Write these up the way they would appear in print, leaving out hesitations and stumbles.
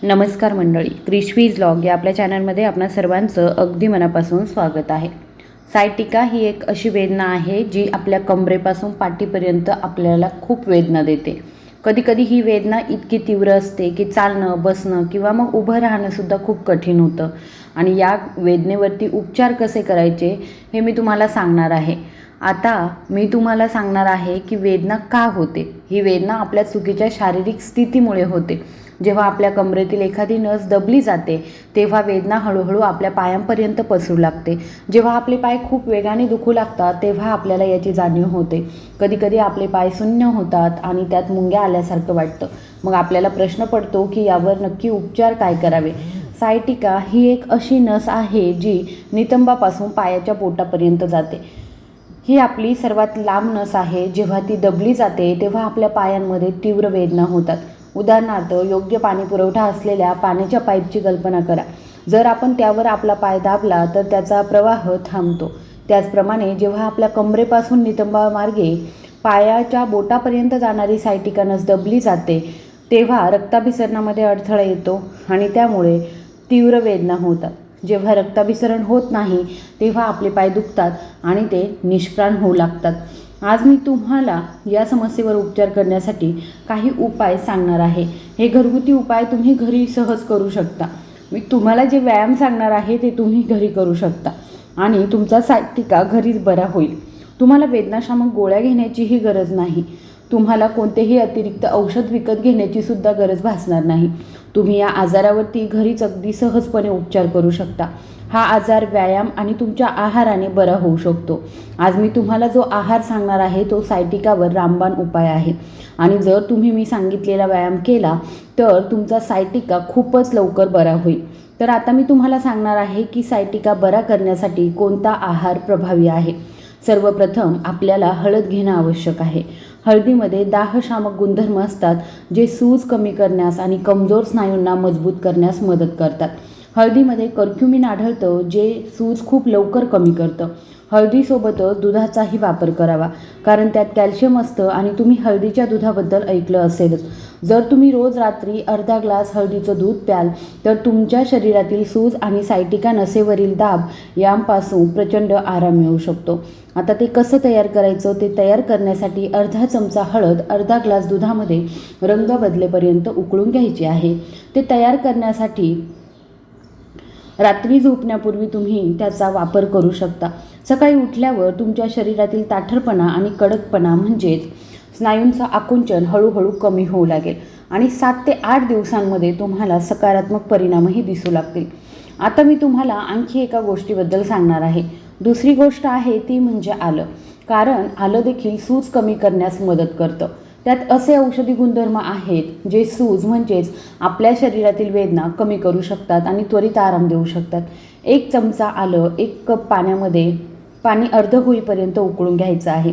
नमस्कार मंडळी, क्रिशवीज व्लॉग या आपल्या चॅनलमध्ये आपणा सर्वांचं अगदी मनापासून स्वागत आहे. सायटिका ही एक अशी वेदना आहे जी आपल्या कमरेपासून पाठीपर्यंत आपल्याला खूप वेदना देते. कधीकधी ही वेदना इतकी तीव्र असते की चालणं, बसणं किंवा मग उभं राहणंसुद्धा खूप कठीण होतं. आणि या वेदनेवरती उपचार कसे करायचे हे मी तुम्हाला सांगणार आहे. आता मी तुम्हाला सांगणार आहे की वेदना का होते. ही वेदना आपल्या चुकीच्या शारीरिक स्थितीमुळे होते. जेव्हा आपल्या कमरेतील एखादी नस दबली जाते तेव्हा वेदना हळूहळू आपल्या पायांपर्यंत पसरू लागते. जेव्हा आपले पाय खूप वेगाने दुखू लागतात तेव्हा आपल्याला याची जाणीव होते. कधीकधी आपले पाय शून्य होतात आणि त्यात मुंग्या आल्यासारखं वाटतं. मग आपल्याला प्रश्न पडतो की यावर नक्की उपचार काय करावे. सायटिका ही एक अशी नस आहे जी नितंबापासून पायाच्या बोटापर्यंत जाते. ही आपली सर्वात लांब नस आहे. जेव्हा ती दबली जाते तेव्हा आपल्या पायांमध्ये तीव्र वेदना होतात. उदाहरणार्थ, योग्य पाणी पुरवठा असलेल्या पाण्याच्या पाईपची कल्पना करा. जर आपण त्यावर आपला पाय दाबला तर त्याचा प्रवाह थांबतो. त्याचप्रमाणे जेव्हा आपल्या कमरेपासून नितंबामार्गे पायाच्या बोटापर्यंत जाणारी सायटिका नस दबली जाते तेव्हा रक्ताभिसरणामध्ये अडथळा येतो आणि त्यामुळे तीव्र वेदना होतात. जेव्हा रक्ताभिसरण होत नाही तेव्हा आपले पाय दुखतात आणि ते निष्प्राण होऊ लागतात. आज मी तुम्हाला या समस्येवर उपचार करण्यासाठी काही उपाय सांगणार आहे. हे घरगुती उपाय तुम्ही घरी सहज करू शकता. मी तुम्हाला जे व्यायाम सांगणार आहे ते तुम्ही घरी करू शकता आणि तुमचा सायटिका घरीच बरा होईल. तुम्हाला वेदनाशामक गोळ्या घेण्याचीही गरज नाही. तुम्हाला कोणतेही अतिरिक्त औषध विकत घेण्याची सुद्धा गरज भासणार नाही. तुम्ही या आजारावरती घरीच अगदी सहजपणे उपचार करू शकता. हा आजार व्यायाम आणि तुमच्या आहाराने बरा होऊ शकतो. आज मी तुम्हाला जो आहार सांगणार आहे तो सायटिकावर रामबाण उपाय आहे आणि जर तुम्ही मी सांगितलेला व्यायाम केला तर तुमचा सायटिका खूपच लवकर बरा होईल. तर आता मी तुम्हाला सांगणार आहे की सायटिका बरा करण्यासाठी कोणता आहार प्रभावी आहे. सर्वप्रथम आपल्याला हळद घेणं आवश्यक आहे. हळदीमध्ये दाहशामक गुणधर्म असतात जे सूज कमी करण्यास आणि कमजोर स्नायूंना मजबूत करण्यास मदत करतात. हळदीमध्ये कर्क्युमिन आढळतं जे सूज खूप लवकर कमी करतं. हळदीसोबतच दुधाचाही वापर करावा कारण त्यात कॅल्शियम असतं आणि तुम्ही हळदीच्या दुधाबद्दल ऐकलं असेलच. जर तुम्ही रोज रात्री अर्धा ग्लास हळदीचं दूध प्याल तर तुमच्या शरीरातील सूज आणि सायटिका नसेवरील दाब यांपासून प्रचंड आराम मिळू शकतो. आता ते कसं तयार करायचं ते तयार करण्यासाठी अर्धा चमचा हळद अर्धा ग्लास दुधामध्ये रंग बदलेपर्यंत उकळून घ्यायची आहे. ते तयार करण्यासाठी रात्री झोपण्यापूर्वी तुम्ही त्याचा वापर करू शकता. सकाळी उठल्यावर तुमच्या शरीरातील ताठरपणा आणि कडकपणा म्हणजेच स्नायूंचं आकुंचन हळूहळू कमी होऊ लागेल आणि 7 ते 8 दिवसांमध्ये तुम्हाला सकारात्मक परिणामही दिसू लागतील. आता मी तुम्हाला आणखी एका गोष्टीबद्दल सांगणार आहे. दुसरी गोष्ट आहे ती म्हणजे आलं. कारण आलं देखील सूज कमी करण्यास मदत करतं. त्यात असे औषधी गुणधर्म आहेत जे सूज म्हणजेच आपल्या शरीरातील वेदना कमी करू शकतात आणि त्वरित आराम देऊ शकतात. 1 चमचा आलं 1 कप पाण्यामध्ये पाणी अर्ध होईपर्यंत उकळून घ्यायचं आहे.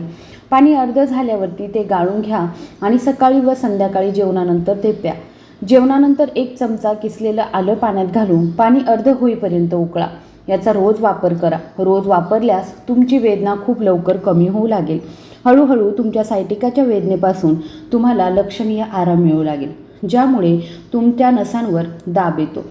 पाणी अर्ध झाल्यावरती ते गाळून घ्या आणि सकाळी व संध्याकाळी जेवणानंतर ते प्या. जेवणानंतर 1 चमचा किसलेलं आलं पाण्यात घालून पाणी अर्ध होईपर्यंत उकळा. याचा रोज वापर करा. रोज वापरल्यास तुमची वेदना खूप लवकर कमी होऊ लागेल. हळूहळू तुमच्या सायटिकाच्या वेदनेपासून तुम्हाला लक्षणीय आराम मिळू लागेल ज्यामुळे तुमच्या नसांवर दाब येतो.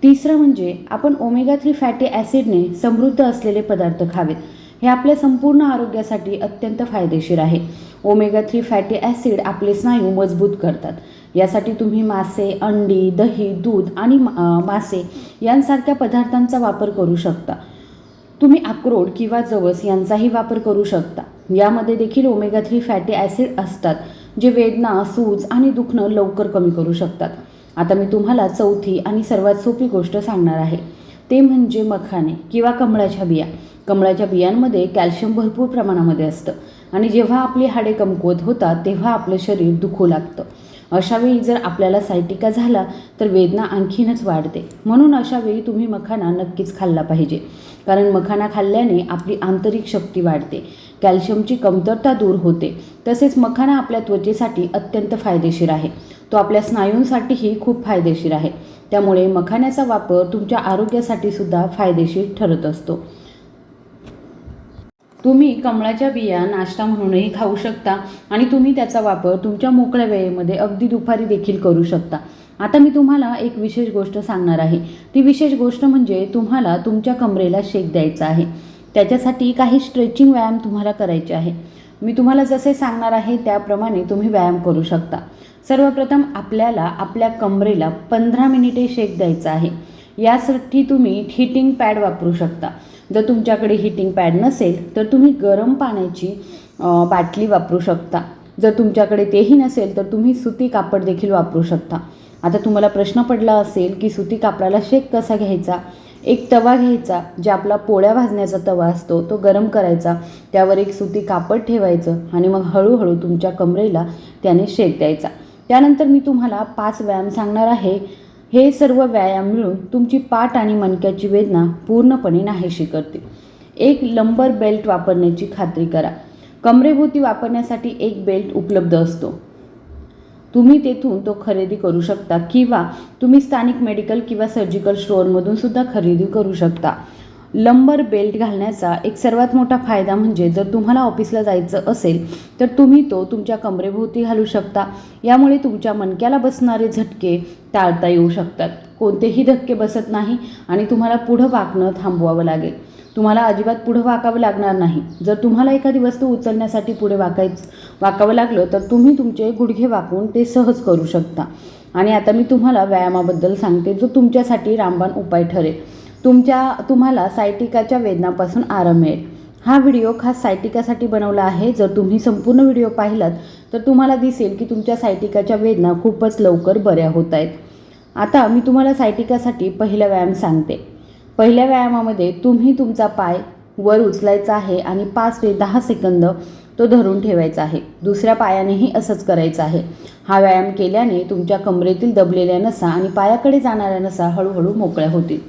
तिसरं म्हणजे आपण ओमेगा 3 फॅटी ॲसिडने समृद्ध असलेले पदार्थ खावेत. हे आपल्या संपूर्ण आरोग्यासाठी अत्यंत फायदेशीर आहे. ओमेगा 3 फॅटी ॲसिड आपले स्नायू मजबूत करतात. यासाठी तुम्ही मासे, अंडी, दही, दूध आणि मासे यांसारख्या पदार्थांचा वापर करू शकता. तुम्ही अक्रोड किंवा जवस यांचाही वापर करू शकता. यामध्ये देखील ओमेगा 3 फॅटी ॲसिड असतात जे वेदना, सूज आणि दुखणं लवकर कमी करू शकतात. आता मी तुम्हाला चौथी आणि सर्वात सोपी गोष्ट सांगणार आहे. ते म्हणजे मखाणे किंवा कमळाच्या बिया. कमळाच्या बियांमध्ये कॅल्शियम भरपूर प्रमाणामध्ये असतं आणि जेव्हा आपली हाडे कमकुवत होतात तेव्हा आपलं शरीर दुखू लागतं. अशावेळी जर आपल्याला सायटिका झाला तर वेदना आणखीनच वाढते. म्हणून अशावेळी तुम्ही मखाना नक्कीच खाल्ला पाहिजे. कारण मखाना खाल्ल्याने आपली आंतरिक शक्ती वाढते, कॅल्शियमची कमतरता दूर होते. तसेच मखाना आपल्या त्वचेसाठी अत्यंत फायदेशीर आहे. तो आपल्या स्नायूंसाठीही खूप फायदेशीर आहे. त्यामुळे मखाण्याचा वापर तुमच्या आरोग्यासाठी सुद्धा फायदेशीर ठरत असतो. तुम्ही कमळाच्या बिया नाश्ता म्हणूनही खाऊ शकता आणि तुम्ही त्याचा वापर तुमच्या मोकळ्या वेळेमध्ये अगदी दुपारी देखील करू शकता. आता मी तुम्हाला एक विशेष गोष्ट सांगणार आहे. ती विशेष गोष्ट म्हणजे तुम्हाला तुमच्या कमरेला शेक द्यायचा आहे. त्याच्यासाठी काही स्ट्रेचिंग व्यायाम तुम्हाला करायचे आहे. मी तुम्हाला जसे सांगणार आहे त्याप्रमाणे तुम्ही व्यायाम करू शकता. सर्वप्रथम आपल्याला आपल्या कमरेला 15 मिनिटे शेक द्यायचा आहे. यासाठी तुम्ही हीटिंग पॅड वापरू शकता. जर तुमच्याकडे हीटिंग पॅड नसेल तर तुम्ही गरम पाण्याची बाटली वापरू शकता. जर तुमच्याकडे तेही नसेल तर तुम्ही सुती कापड देखील वापरू शकता. आता तुम्हाला प्रश्न पडला असेल की सुती कापडाला शेक कसा घ्यायचा. एक तवा घ्यायचा, जे आपला पोळ्या भाजण्याचा तवा असतो तो गरम करायचा, त्यावर एक सुती कापड ठेवायचं आणि मग हळूहळू तुमच्या कमरेला त्याने शेक द्यायचा. त्यानंतर मी तुम्हाला 5 व्यायाम सांगणार आहे. हे सर्व व्यायाम मिळून तुमची पाठ आणि मणक्याची वेदना पूर्णपणे नाहीशी करतील. एक लंबर बेल्ट वापरण्याची खात्री करा. कमरेभोवती वापरण्यासाठी एक बेल्ट उपलब्ध असतो. तुम्ही तेथून तो खरेदी करू शकता किंवा तुम्ही स्थानिक मेडिकल किंवा सर्जिकल स्टोअरमधून सुद्धा खरेदी करू शकता. लंबर बेल्ट घालण्याचा एक सर्वात मोठा फायदा म्हणजे जर तुम्हाला ऑफिसला जायचं असेल तर तुम्ही तो तुमच्या कमरेभोवती घालू शकता. यामुळे तुमच्या मणक्याला बसणारे झटके टाळता येऊ शकतात. कोणतेही धक्के बसत नाही आणि तुम्हाला पुढं वाकणं थांबवावं लागेल. तुम्हाला अजिबात पुढं वाकावं लागणार नाही. जर तुम्हाला एखादी वस्तू उचलण्यासाठी पुढे वाकावं लागलं तर तुम्ही तुमचे गुडघे वाकवून ते सहज करू शकता. आणि आता मी तुम्हाला व्यायामाबद्दल सांगते जो तुमच्यासाठी रामबाण उपाय ठरेल. तुम्हाला सायटिकाच्या वेदनापासून आराम मिळेल. हा व्हिडिओ खास सायटिकासाठी बनवला आहे. जर तुम्ही संपूर्ण व्हिडिओ पाहिलात तर तुम्हाला दिसेल की तुमच्या सायटिकाच्या वेदना खूपच लवकर बऱ्या होत आहेत. आता मी तुम्हाला सायटिकासाठी पहिला व्यायाम सांगते. पहिल्या व्यायामामध्ये तुम्ही तुमचा पाय वर उचलायचा आहे आणि 5 ते 10 सेकंद तो धरून ठेवायचा आहे. दुसऱ्या पायानेही असंच करायचं आहे. हा व्यायाम केल्याने तुमच्या कमरेतील दबलेल्या नसा आणि पायाकडे जाणाऱ्या नसा हळूहळू मोकळ्या होतील.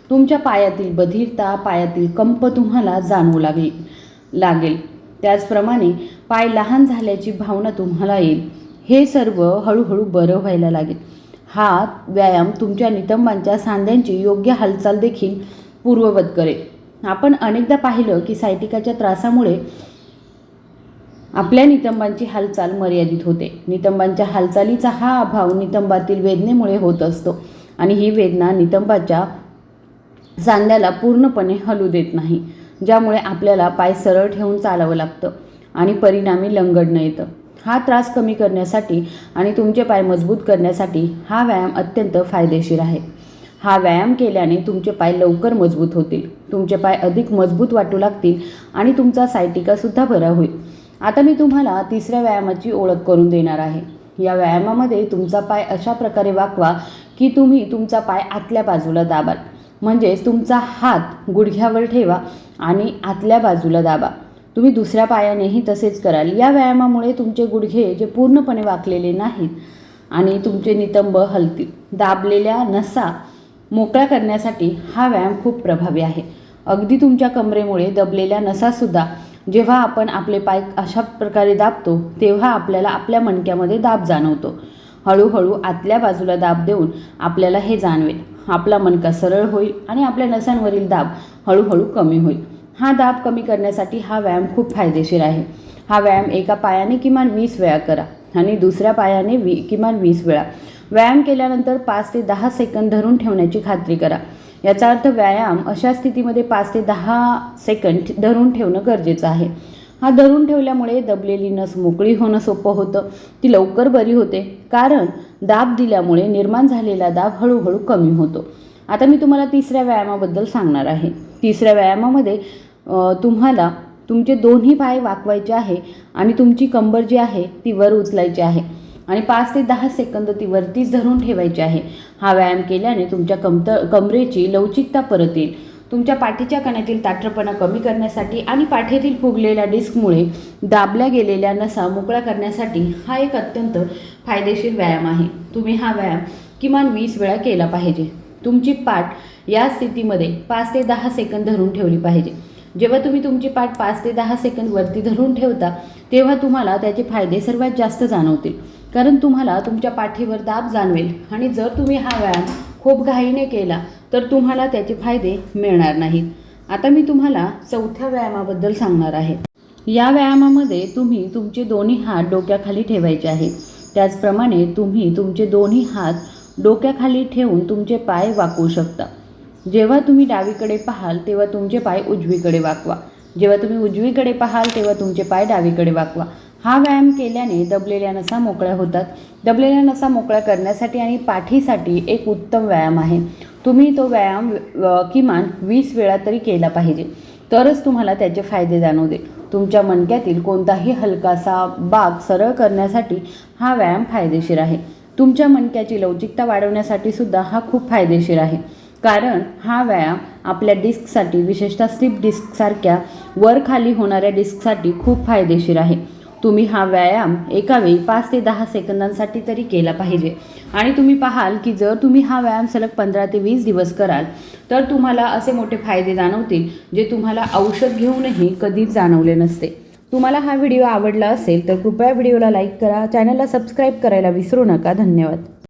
तुमच्या पायातील बधिरता, पायातील कंप तुम्हाला जाणवू लागेल. त्याचप्रमाणे पाय लहान झाल्याची भावना तुम्हाला येईल. हे सर्व हळूहळू बरं व्हायला लागेल. हा व्यायाम तुमच्या नितंबांच्या सांध्यांची योग्य हालचाल देखील पूर्ववत करेल. आपण अनेकदा पाहिलं की सायटिकाच्या त्रासामुळे आपल्या नितंबांची हालचाल मर्यादित होते. नितंबांच्या हालचालीचा हा अभाव नितंबातील वेदनेमुळे होत असतो आणि ही वेदना नितंबाच्या सांध्याला पूर्णपणे हलू देत नाही, ज्यामुळे आपल्याला पाय सरळ ठेवून चालावं लागतं आणि परिणामी लंगडणं येतं. हा त्रास कमी करण्यासाठी आणि तुमचे पाय मजबूत करण्यासाठी हा व्यायाम अत्यंत फायदेशीर आहे. हा व्यायाम केल्याने तुमचे पाय लवकर मजबूत होतील, तुमचे पाय अधिक मजबूत वाटू लागतील आणि तुमचा सायटिकासुद्धा बरा होईल. आता मी तुम्हाला तिसऱ्या व्यायामाची ओळख करून देणार आहे. या व्यायामामध्ये तुमचा पाय अशा प्रकारे वाकवा की तुम्ही तुमचा पाय आतल्या बाजूला दाबाल. म्हणजेच तुमचा हात गुडघ्यावर ठेवा आणि आतल्या बाजूला दाबा. तुम्ही दुसऱ्या पायानेही तसेच कराल. या व्यायामामुळे तुमचे गुडघे जे पूर्णपणे वाकलेले नाहीत आणि तुमचे नितंब हलतील. दाबलेल्या नसा मोकळ्या करण्यासाठी हा व्यायाम खूप प्रभावी आहे. अगदी तुमच्या कमरेमुळे दबलेल्या नसासुद्धा जेव्हा आपण आपले पाय अशा प्रकारे दाबतो तेव्हा आपल्याला आपल्या मणक्यामध्ये दाब जाणवतो. हळूहळू आतल्या बाजूला दाब देऊन आपल्याला हे जाणवेल. आपला मणका सरळ होईल आणि आपल्या नसांवरील दाब हळूहळू कमी होईल. हा दाब कमी करण्यासाठी हा व्यायाम खूप फायदेशीर आहे. हा व्यायाम एका पायाने किमान 20 वेळा करा आणि दुसऱ्या पायाने किमान 20 वेळा. व्यायाम केल्यानंतर 5 ते 10 सेकंद धरून ठेवण्याची खात्री करा. याचा अर्थ व्यायाम अशा स्थितीमध्ये 5 ते 10 सेकंद धरून ठेवणं गरजेचं आहे. हा धरून ठेवल्यामुळे दबलेली नस मोकळी होणं सोपं होतं. ती लवकर बरी होते कारण दाब दिल्यामुळे निर्माण झालेला दाब हळूहळू कमी होतो. आता मी तुम्हाला तिसऱ्या व्यायामाबद्दल सांगणार आहे. तिसऱ्या व्यायामामध्ये तुम्हाला तुमचे दोन्ही पाय वाकवायचे आहे आणि तुमची कंबर जी आहे ती वर उचलायची आहे आणि 5 ते 10 सेकंद ती वरतीच धरून ठेवायची आहे. हा व्यायाम केल्याने तुमच्या कमरेची लवचिकता परत येईल. तुमच्या पाठीच्या कण्यातील ताठरपणा कमी करण्यासाठी आणि पाठीतील फुगलेल्या डिस्कमुळे दाबल्या गेलेल्या नसा मोकळ्या करण्यासाठी हा एक अत्यंत फायदेशीर व्यायाम आहे. तुम्ही हा व्यायाम किमान 20 वेळा केला पाहिजे. तुमची पाठ या स्थितीमध्ये 5 ते 10 सेकंद धरून ठेवली पाहिजे. जेव्हा तुम्ही तुमची पाठ 5 ते 10 सेकंद वरती धरून ठेवता तेव्हा तुम्हाला त्याचे फायदे सर्वात जास्त जाणवतील, कारण तुम्हाला तुमच्या पाठीवर दाब जाणवेल आणि जर तुम्ही हा व्यायाम खूप घाईने केला तर तुम्हाला त्याचे फायदे मिळणार नाहीत. आता मी तुम्हाला चौथ्या व्यायामाबद्दल सांगणार आहे. या व्यायामामध्ये तुम्ही तुमचे दोन्ही हात डोक्याखाली ठेवायचे आहेत. त्याचप्रमाणे तुम्ही तुमचे दोन्ही हात डोक्याखाली ठेवून तुमचे पाय वाकवू शकता। जेव्हा तुम्ही डावीकडे पाहाल तेव्हा तुमचे पाय उजवीकडे वाकवा, जेव्हा तुम्ही उजवीकडे पाहाल तेव्हा तुमचे पाय डावीकडे वाकवा। हा व्यायाम केल्याने दबलेल्या नसा मोकळ्या होतात। दबलेल्या नसा मोकळ्या करण्यासाठी आणि पाठीसाठी एक उत्तम व्यायाम आहे। तुम्ही तो व्यायाम किमान 20 वेळा तरी केला पाहिजे, तरच तुम्हाला त्याचे फायदे जाणवतील। तुमच्या मणक्यातील कोणताही हलकासा भाग सरळ करण्यासाठी हा व्यायाम फायदेशीर आहे। तुमच्या मणक्याची लवचिकता वाढवण्यासाठी सुद्धा हा खूप फायदेशीर आहे, कारण हा व्यायाम आपल्या डिस्कसाठी, विशेषतः स्लिप डिस्कसारख्या वर खाली होणाऱ्या डिस्कसाठी खूप फायदेशीर आहे। तुम्ही हा व्यायाम एका वेळी 5 ते 10 सेकंदांसाठी तरी केला पाहिजे आणि तुम्ही पाहाल की जर तुम्ही हा व्यायाम सलग 15 ते 20 दिवस कराल तर तुम्हाला असे मोठे फायदे जाणवतील जे तुम्हाला औषध घेऊनही कधीच जाणवले नसते। तुम्हाला हा व्हिडिओ आवडला असेल तर कृपया व्हिडिओला लाईक करा, चॅनलला सबस्क्राईब करायला विसरू नका। धन्यवाद।